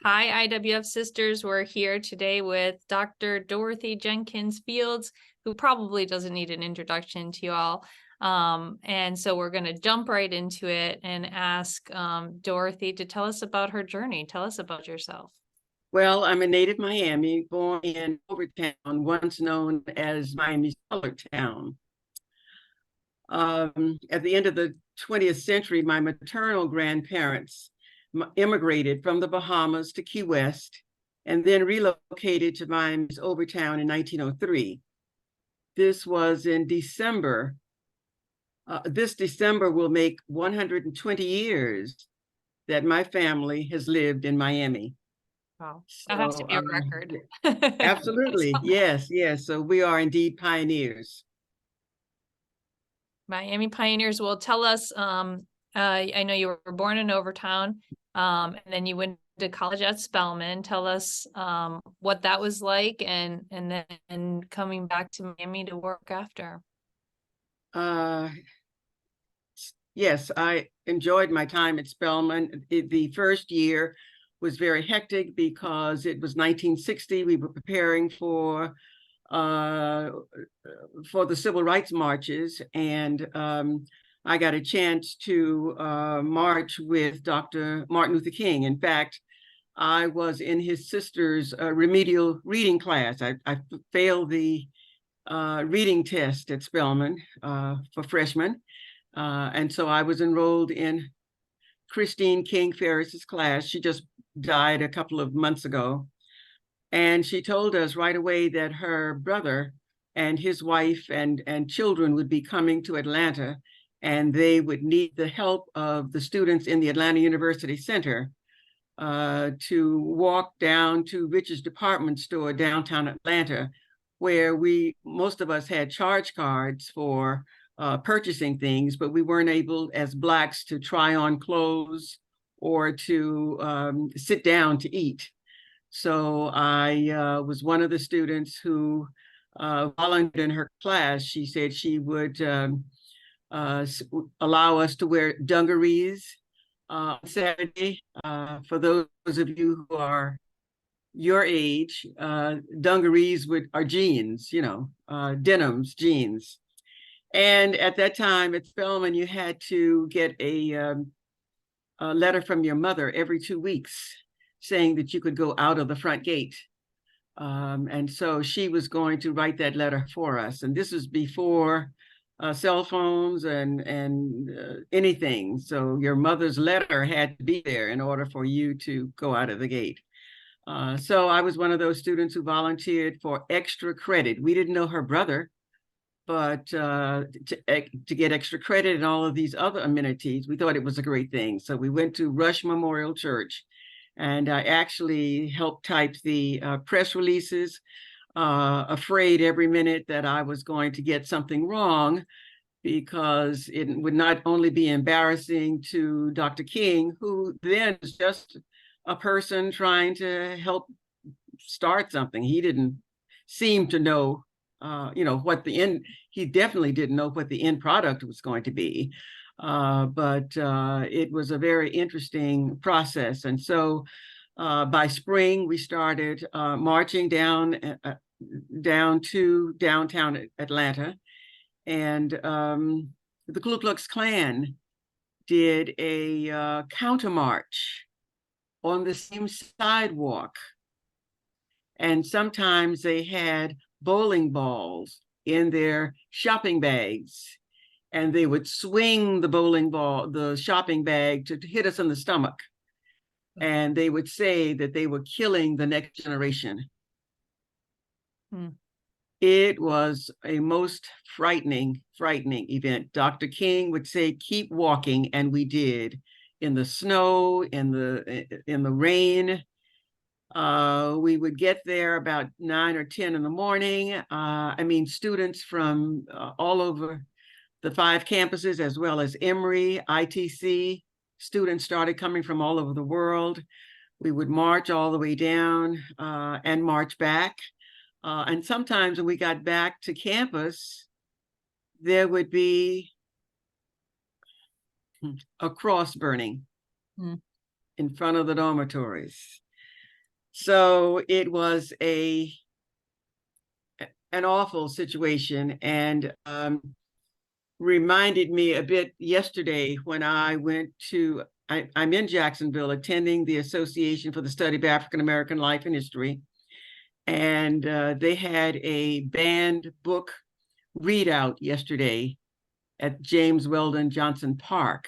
Hi, IWF sisters. We're here today with Dr. Dorothy Jenkins Fields, who probably doesn't need an introduction to you all. And so we're going to jump right into it and ask Dorothy to tell us about her journey. Tell us about yourself. Well, I'm a native Miami, born in Overtown, once known as Miami's Colored Town. At the end of the 20th century, my maternal grandparents immigrated from the Bahamas to Key West and then relocated to Miami's Overtown in 1903. This was in December. This December will make 120 years that my family has lived in Miami. Wow, that has to be a record. Absolutely. Yes, yes. So we are indeed pioneers. Miami pioneers. Will tell us, I know you were born in Overtown, and then you went to college at Spelman. Tell us what that was like and then coming back to Miami to work after. Yes, I enjoyed my time at Spelman. The first year was very hectic because it was 1960. We were preparing for the civil rights marches, and I got a chance to march with Dr. Martin Luther King. In fact, I was in his sister's remedial reading class. I failed the reading test at Spelman for freshmen. And so I was enrolled in Christine King Ferris's class. She just died a couple of months ago. And she told us right away that her brother and his wife and children would be coming to Atlanta, and they would need the help of the students in the Atlanta University Center to walk down to Rich's department store downtown Atlanta, where most of us had charge cards for purchasing things, but we weren't able as Blacks to try on clothes or to sit down to eat. So I was one of the students who volunteered in her class. She said she would allow us to wear dungarees on Saturday. For those of you who are your age, dungarees are jeans, denims, jeans. And at that time at Spelman, you had to get a letter from your mother every 2 weeks saying that you could go out of the front gate. And so she was going to write that letter for us. And this was before cell phones and anything. So your mother's letter had to be there in order for you to go out of the gate. So I was one of those students who volunteered for extra credit. We didn't know her brother, but to get extra credit and all of these other amenities, we thought it was a great thing. So we went to Rush Memorial Church, and I actually helped type the press releases, afraid every minute that I was going to get something wrong, because it would not only be embarrassing to Dr. King, who then was just a person trying to help start something. He didn't seem to know what he definitely didn't know what the end product was going to be. But it was a very interesting process. And so by spring, we started marching down to downtown Atlanta. And the Ku Klux Klan did a counter march on the same sidewalk. And sometimes they had bowling balls in their shopping bags, and they would swing the shopping bag to hit us in the stomach. And they would say that they were killing the next generation. It was a most frightening event. Dr. King would say, keep walking, and we did, in the snow, in the rain. We would get there about 9 or 10 in the morning. Students from all over the 5 campuses, as well as Emory, ITC, students started coming from all over the world. We would march all the way down and march back. And sometimes when we got back to campus, there would be a cross burning in front of the dormitories. So it was an awful situation, and reminded me a bit yesterday when I'm in Jacksonville attending the Association for the Study of African American Life and History, and they had a banned book readout yesterday at James Weldon Johnson Park.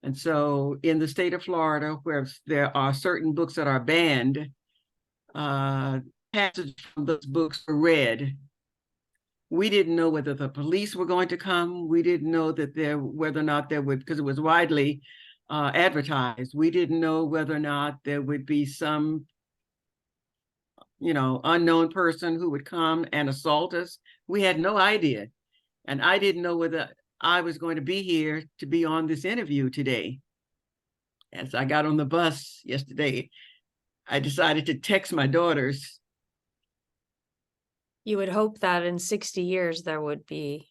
And so in the state of Florida, where there are certain books that are banned, passages from those books were read. We didn't know whether the police were going to come. We didn't know whether or not there would, because it was widely advertised. We didn't know whether or not there would be some, unknown person who would come and assault us. We had no idea. And I didn't know whether I was going to be here to be on this interview today. As I got on the bus yesterday, I decided to text my daughters. You would hope that in 60 years you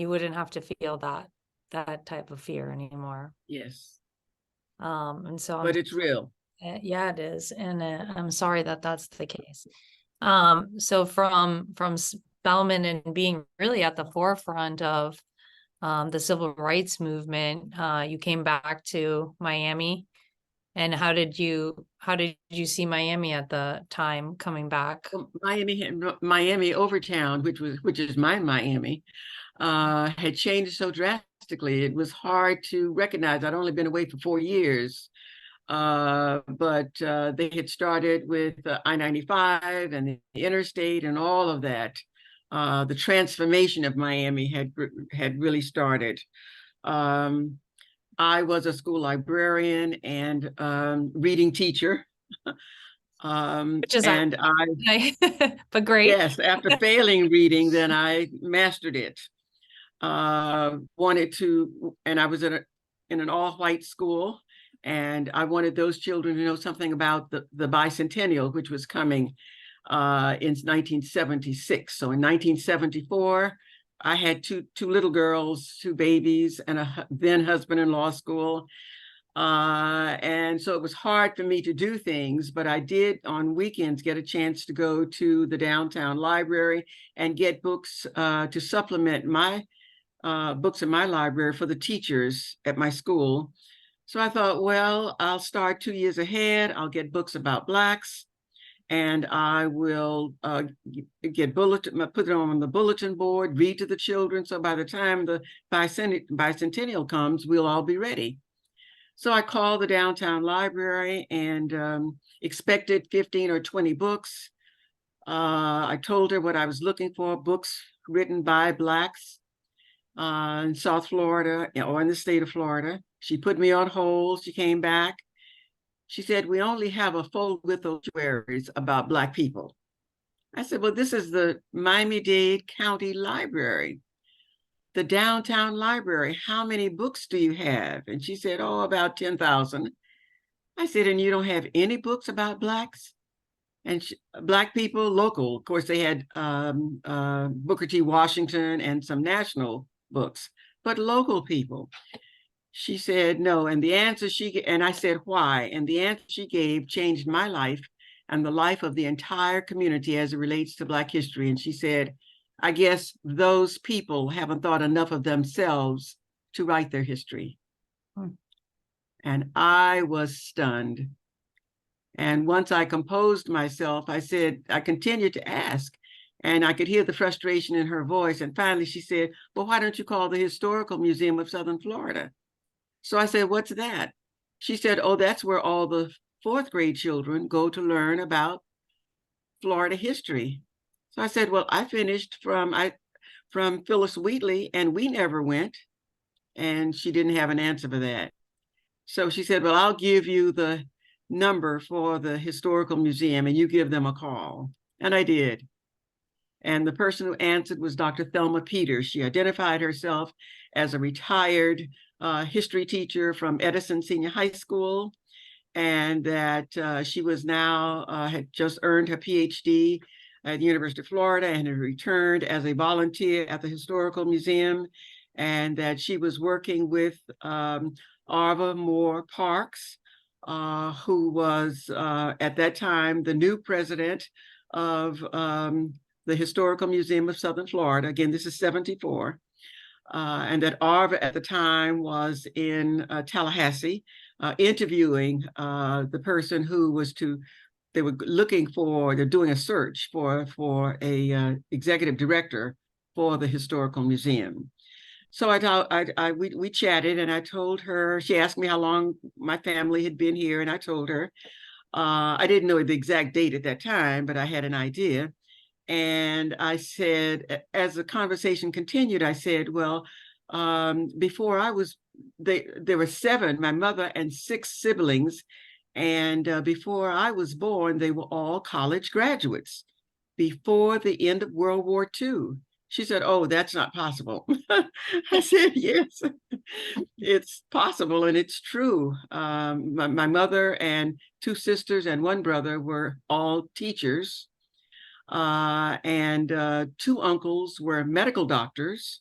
wouldn't have to feel that type of fear anymore. Yes. And so But it's real. Yeah, it is. And I'm sorry that that's the case. So from Spelman and being really at the forefront of the civil rights movement, you came back to Miami. And how did you see Miami at the time coming back? Miami Overtown, which is my Miami, had changed so drastically. It was hard to recognize. I'd only been away for 4 years, but they had started with I-95 and the interstate and all of that. The transformation of Miami had really started. I was a school librarian and reading teacher. Which is and but great. Yes, after failing reading, then I mastered it. Wanted to, and I was in an all-white school, and I wanted those children to know something about the bicentennial, which was coming in 1976. So in 1974, I had two little girls, 2 babies, and a then husband in law school. And so it was hard for me to do things, but I did on weekends get a chance to go to the downtown library and get books to supplement my books in my library for the teachers at my school. So I thought, well, I'll start 2 years ahead. I'll get books about Blacks, and I will put it on the bulletin board, read to the children. So by the time the bicentennial comes, we'll all be ready. So I called the downtown library and expected 15 or 20 books. I told her what I was looking for, books written by Blacks in South Florida or in the state of Florida. She put me on hold. She came back. She said, we only have a full width of obituaries about Black people. I said, well, this is the Miami-Dade County Library, the downtown library. How many books do you have? And she said, oh, about 10,000. I said, and you don't have any books about Blacks? And Black people, local. Of course, they had Booker T. Washington and some national books, but local people. She said, no. And the answer and I said, why? And the answer she gave changed my life and the life of the entire community as it relates to Black history. And she said, I guess those people haven't thought enough of themselves to write their history. And I was stunned. And once I composed myself, I continued to ask, and I could hear the frustration in her voice. And finally she said, well, why don't you call the Historical Museum of Southern Florida? So I said, what's that? She said, oh, that's where all the 4th grade children go to learn about Florida history. So I said, well, I finished from Phyllis Wheatley and we never went. And she didn't have an answer for that. So she said, well, I'll give you the number for the Historical Museum and you give them a call. And I did. And the person who answered was Dr. Thelma Peters. She identified herself as a retired history teacher from Edison Senior High School, and that she was now had just earned her PhD at the University of Florida and had returned as a volunteer at the Historical Museum, and that she was working with Arva Moore Parks who was at that time the new president of the Historical Museum of Southern Florida. Again, this is 74. And that Arva at the time was in Tallahassee, interviewing the person who was they were looking for, they're doing a search for a executive director for the Historical Museum. So we chatted, and I told her, she asked me how long my family had been here, and I told her. I didn't know the exact date at that time, but I had an idea. And I said, as the conversation continued, I said, well, before I was, there were 7, my mother and 6 siblings. And before I was born, they were all college graduates before the end of World War II. She said, oh, that's not possible. I said, yes, it's possible and it's true. My mother and 2 sisters and 1 brother were all teachers. And 2 uncles were medical doctors,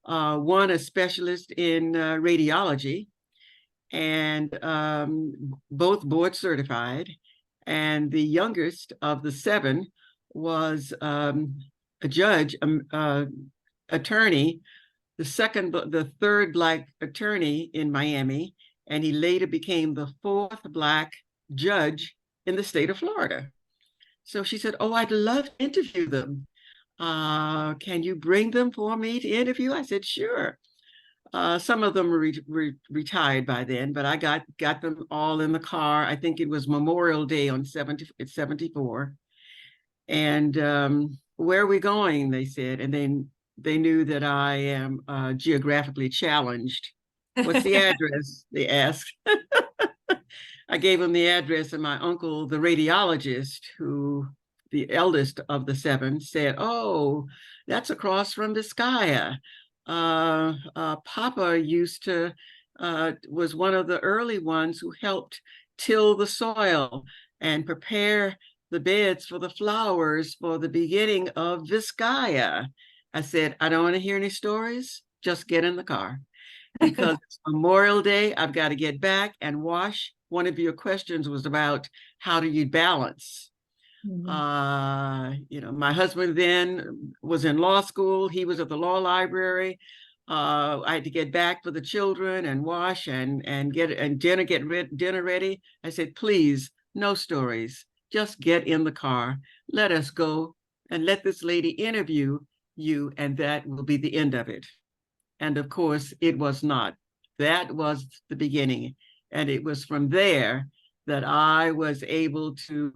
1 a specialist in radiology, and both board certified. And the youngest of the 7 was a judge, attorney, the 3rd Black attorney in Miami, and he later became the 4th Black judge in the state of Florida. So she said, oh, I'd love to interview them. Can you bring them for me to interview? I said, sure. Some of them were retired by then, but I got them all in the car. I think it was Memorial Day on 74. And where are we going? They said, and then they knew that I am geographically challenged. What's the address? They asked. I gave them the address, and my uncle, the radiologist, who the eldest of the 7, said, oh, that's across from Vizcaya. Papa was one of the early ones who helped till the soil and prepare the beds for the flowers for the beginning of Vizcaya. I said, I don't want to hear any stories. Just get in the car. Because it's Memorial Day, I've got to get back and wash. One of your questions was about how do you balance? Mm-hmm. My husband then was in law school. He was at the law library. I had to get back for the children and wash and get dinner ready. I said, please, no stories. Just get in the car. Let us go and let this lady interview you, and that will be the end of it. And of course, it was not. That was the beginning. And it was from there that I was able to,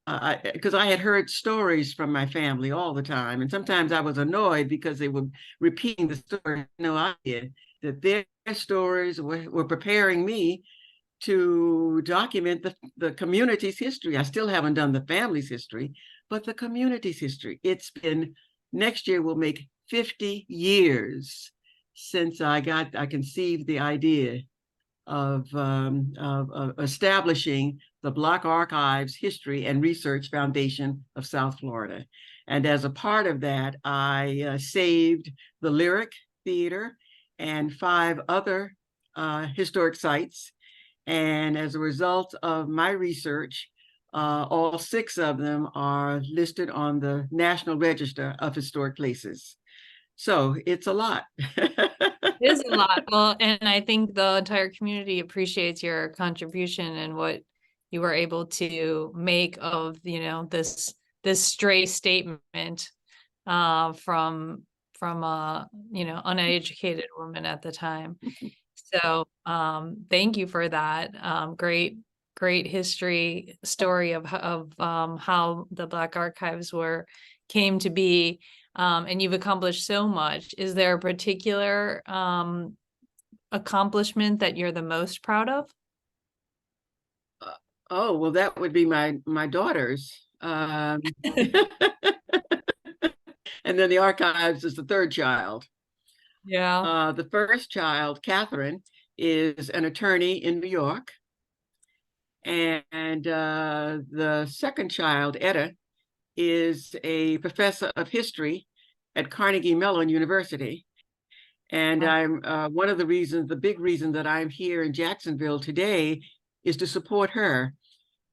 because I had heard stories from my family all the time. And sometimes I was annoyed because they were repeating the story. No idea that their stories were preparing me to document the community's history. I still haven't done the family's history, but the community's history. It's been, next year will make 50 years since I conceived the idea of establishing the Black Archives History and Research Foundation of South Florida. And as a part of that, I saved the Lyric Theater and 5 other historic sites. And as a result of my research, all 6 of them are listed on the National Register of Historic Places. So it's a lot. It is a lot. Well, and I think the entire community appreciates your contribution and what you were able to make of, this stray statement from a, uneducated woman at the time. So thank you for that. Great history story of how the Black Archives came to be. And you've accomplished so much. Is there a particular accomplishment that you're the most proud of? Oh, well, that would be my daughters. And then the archives is the 3rd child. Yeah. The first child, Catherine, is an attorney in New York. And the second child, Etta, is a professor of history at Carnegie Mellon University. And I'm one of the big reasons that I'm here in Jacksonville today is to support her.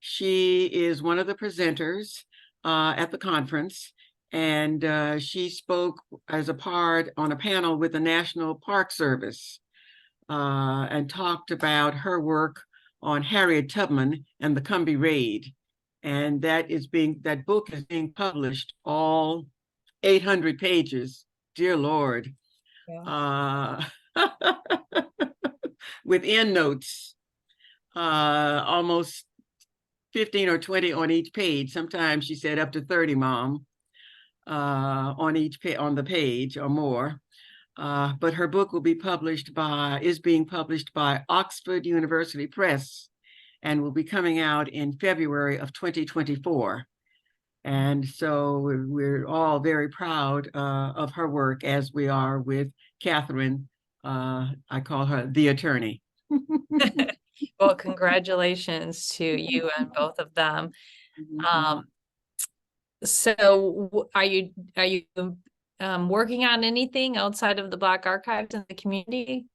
She is one of the presenters at the conference, and she spoke as a part on a panel with the National Park Service and talked about her work on Harriet Tubman and the Combahee Raid. And that book is being published, all 800 pages. Dear Lord. Yeah. With endnotes, almost 15 or 20 on each page. Sometimes she said up to 30, Mom, on the page or more. But her book is being published by Oxford University Press and will be coming out in February of 2024. And so we're all very proud of her work, as we are with Catherine. I call her the attorney. Well, congratulations to you and both of them. So are you working on anything outside of the Black Archives in the community?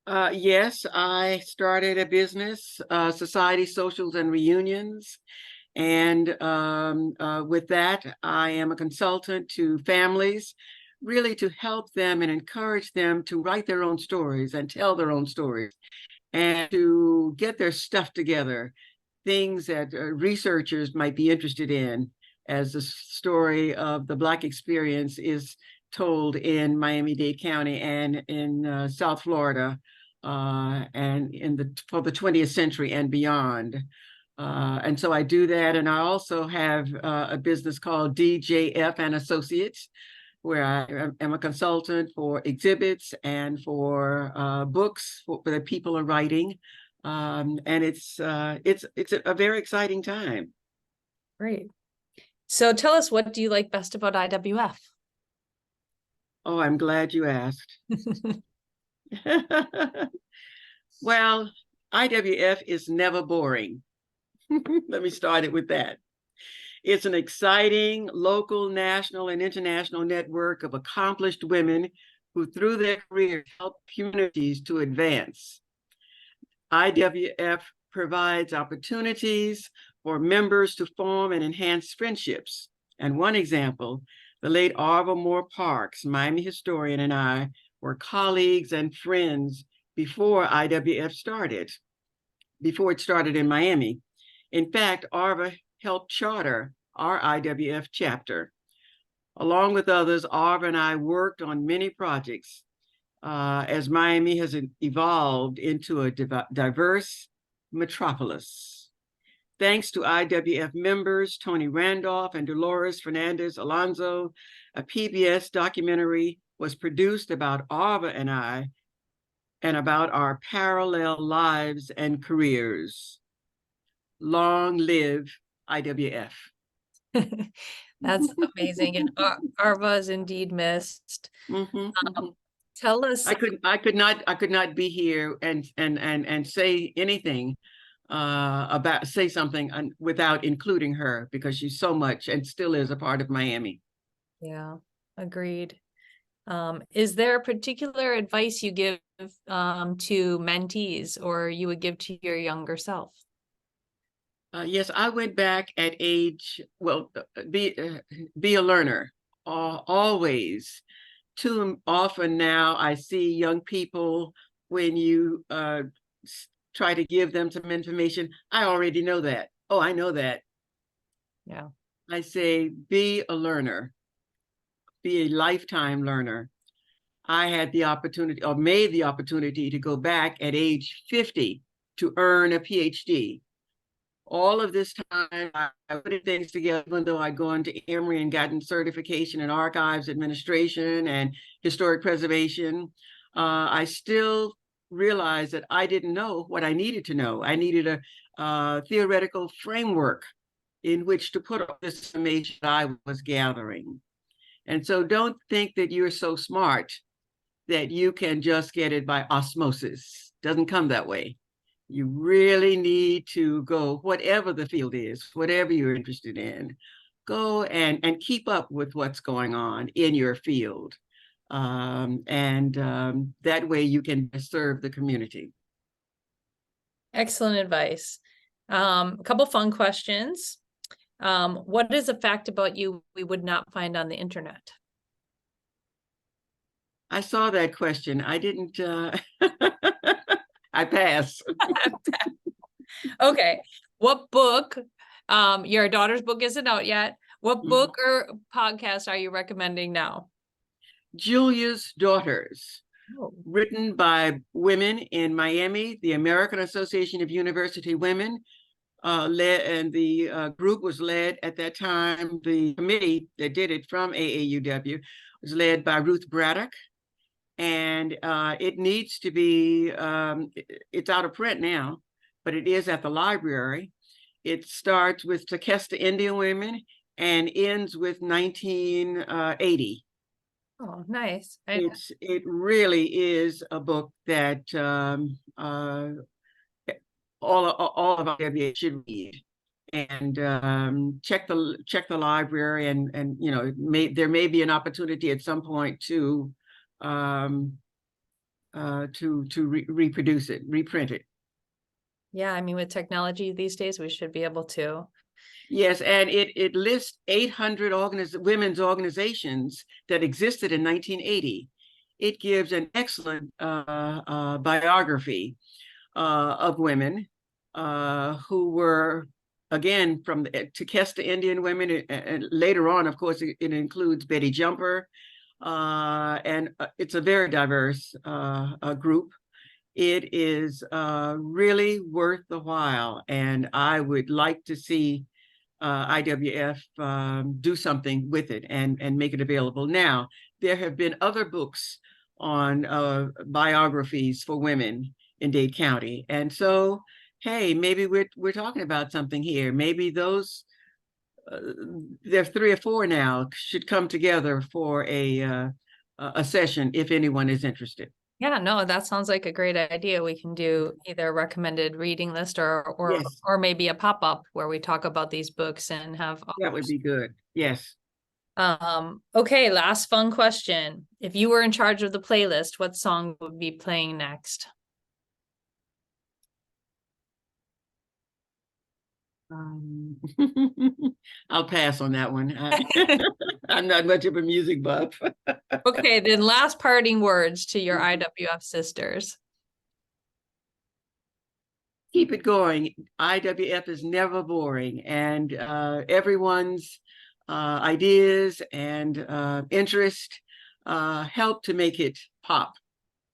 Yes, I started a business, Society Socials and Reunions. And with that, I am a consultant to families, really to help them and encourage them to write their own stories and tell their own stories and to get their stuff together, things that researchers might be interested in, as the story of the Black experience is told in Miami-Dade County and in South Florida, and for the 20th century and beyond. And so I do that. And I also have a business called DJF and Associates, where I am a consultant for exhibits and for books that people are writing. And it's a very exciting time. Great. So tell us, what do you like best about IWF? Oh, I'm glad you asked. Well, IWF is never boring. Let me start it with that. It's an exciting local, national, and international network of accomplished women who, through their careers, help communities to advance. IWF provides opportunities for members to form and enhance friendships. And one example, the late Arva Moore Parks, Miami historian, and I were colleagues and friends before it started in Miami. In fact, Arva helped charter our IWF chapter. Along with others, Arva and I worked on many projects as Miami has evolved into a diverse metropolis. Thanks to IWF members, Tony Randolph and Dolores Fernandez Alonso, a PBS documentary was produced about Arva and I and about our parallel lives and careers. Long live IWF. That's amazing. And Arva is indeed missed. Tell us. I could not be here and say anything say something without including her, because she's so much and still is a part of Miami. Yeah, agreed. Is there a particular advice you give to mentees or you would give to your younger self? Yes, I went back at age, well, be a learner, always. Too often now I see young people, when you try to give them some information, I already know that. Oh, I know that. Yeah. I say, be a learner, be a lifetime learner. I had the opportunity, or made the opportunity, to go back at age 50 to earn a PhD. All of this time, I put things together, even though I'd gone to Emory and gotten certification in archives administration and historic preservation. I still realized that I didn't know what I needed to know. I needed a theoretical framework in which to put all this information I was gathering. And so don't think that you're so smart that you can just get it by osmosis. Doesn't come that way. You really need to go, whatever the field is, whatever you're interested in, go and keep up with what's going on in your field. That way you can serve the community. Excellent advice. A couple fun questions. What is a fact about you we would not find on the internet? I saw that question. I didn't, I pass. Okay. What book, your daughter's book isn't out yet. What book or podcast are you recommending now? Julia's Daughters, Oh, written by women in Miami, the American Association of University Women, and the group was led at that time, the committee that did it from AAUW was led by Ruth Braddock. And it needs to be, it's out of print now, but it is at the library. It starts with Tequesta Indian women and ends with 1980. oh, nice. It really is a book that all of IWA should read, and check the library, and you know, there may be an opportunity at some point to reproduce it, reprint it. Yeah, I mean, with technology these days, we should be able to. Yes, and it lists 800 women's organizations that existed in 1980. It gives an excellent biography of women who were, again, from the Tequesta Indian women, and later on, of course, it includes Betty Jumper, and it's a very diverse group. It is really worth the while, and I would like to see IWF do something with it and make it available. Now, there have been other books on biographies for women in Dade County, and so, hey, maybe we're talking about something here. Maybe those there's 3 or 4 now should come together for a session if anyone is interested. Yeah, no, that sounds like a great idea. We can do either a recommended reading list or Yes, maybe a pop-up where we talk about these books and have that would be good. Yes. Okay, last fun question. If you were in charge of the playlist, what song would be playing next? I'll pass on that one. I'm not much of a music buff. Okay, then last parting words to your IWF sisters. Keep it going. IWF is never boring, and everyone's ideas and interest help to make it pop.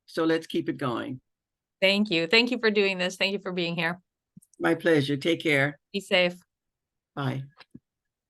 So let's keep it going. Thank you. Thank you for doing this. Thank you for being here. My pleasure. Take care. Be safe. Bye.